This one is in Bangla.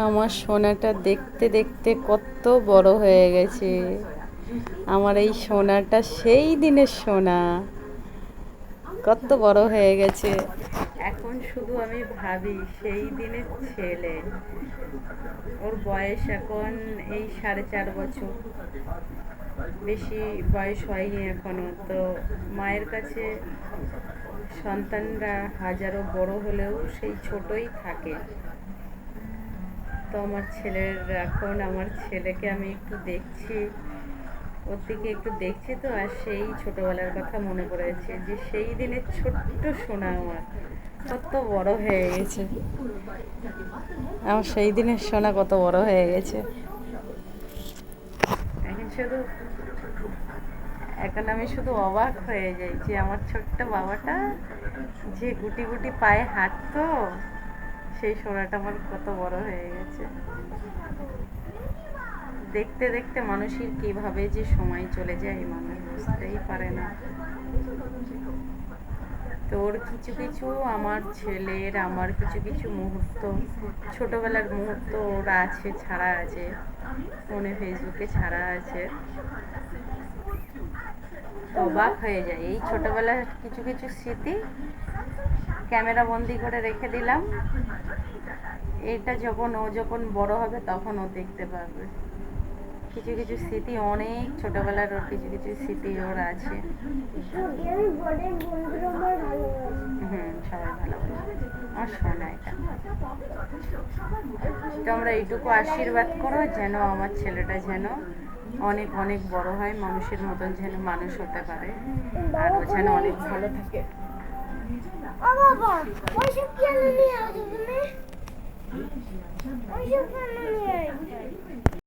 আমার সোনাটা দেখতে দেখতে কত বড় হয়ে গেছে। আমার এই সোনাটা সেই দিনের সোনা, কত বড় হয়ে গেছে। এখন শুধু আমি ভাবি সেই দিনের ছেলে, ওর বয়স এখন এই 4.5 বছর, বেশি বয়স হয়নি এখনো। তো মায়ের কাছে সন্তানরা হাজারো বড় হলেও সেই ছোটই থাকে। তো আমার ছেলের এখন আমার ছেলেকে আমি একটু দেখছি, ওর দিকে একটু দেখছি তো, আর সেই ছোটবেলার কথা মনে পড়েছে যে সেই দিনের ছোট্ট সোনা আমার কত বড় হয়ে গেছে। আমার সেই দিনের সোনা কত বড় হয়ে গেছে। এখন শুধু এখন আমি শুধু অবাক হয়ে যাই যে আমার ছোট্ট বাবাটা যে গুটি গুটি পায়ে হাঁটতো, সেই সোনাটা আমার কত বড় হয়ে গেছে। দেখতে দেখতে মানুষের কিভাবে যে সময় চলে যায় মানুষ বুঝতেই পারে না। তোর কিছু কিছু আমার ছেলের, আমার কিছু কিছু মুহূর্ত, ছোটবেলার মুহূর্ত ওরা আছে, ছাড়া আছে ফোনে, ফেসবুকে ছাড়া আছে। অবাক হয়ে যায়, এই ছোটবেলার কিছু কিছু স্মৃতি ক্যামেরা বন্দি করে রেখে দিলাম। এটা ও যখন বড় হবে তখন ও দেখতে পারবে। কিছু কিছু স্মৃতি, অনেক ছোটবেলার ওর কিছু কিছু স্মৃতি ওর আছে। সবাই ভালোবাসে আমার সোনা এটা। তোমরা এইটুকু আশীর্বাদ করো যেন আমার ছেলেটা যেন অনেক অনেক বড় হয়, মানুষের মতন যেন মানুষ হতে পারে, আর ও যেন অনেক ভালো থাকে।